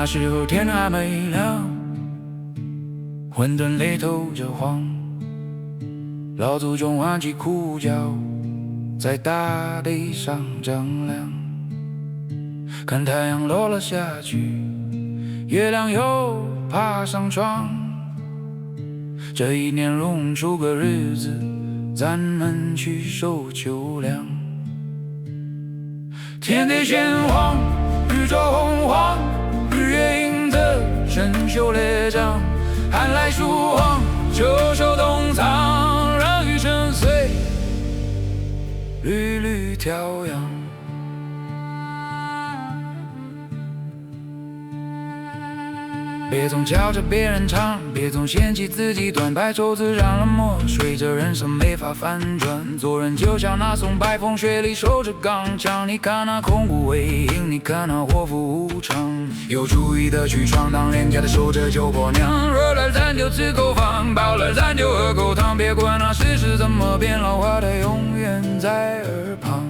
那时候天还没亮，混沌里透着黄，老祖宗挽起裤脚，在大地上丈量。看太阳落了下去，月亮又爬上床。这一年弄出个日子，咱们去收秋粮。天地玄黄，宇宙洪荒，日月映着生锈列张。寒来暑往，秋收冬藏，让雨声碎，缕缕调养。别总叫着别人唱，别总嫌弃自己短，白绸自染了墨水，这人生没法翻转。做人就像那从白风雪里守着钢枪，你看那空谷为营，你看那祸福无常。有主意的去闯荡，廉价的守着酒婆娘。热了咱就吃口饭，饱了咱就喝口汤。别管那世事怎么变，老话它永远在耳旁。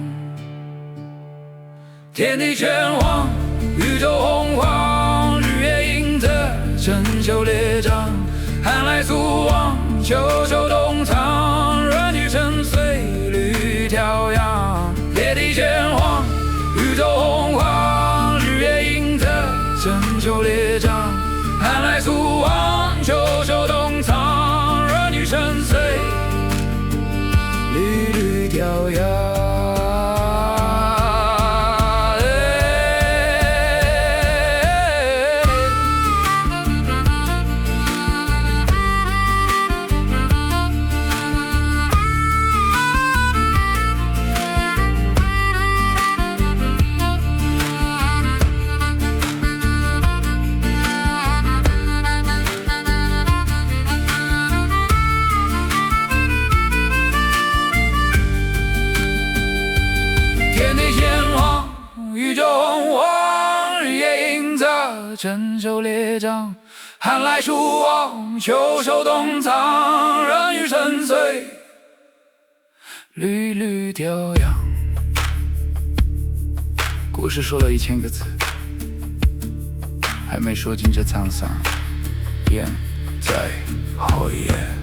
天地玄黄，宇宙洪荒，日月映着生锈列张。寒来暑往，秋收冬藏，润雨成岁，缕调养。天地玄黄，宇宙洪荒，日月映着生锈列张。寒来暑往，秋收冬藏，润雨成岁，缕缕调养。宇宙洪荒，日月映着生锈列张。寒来暑往，秋收冬藏，润雨成岁，缕缕调养。故事说了1000个字，还没说尽这沧桑，言在后言。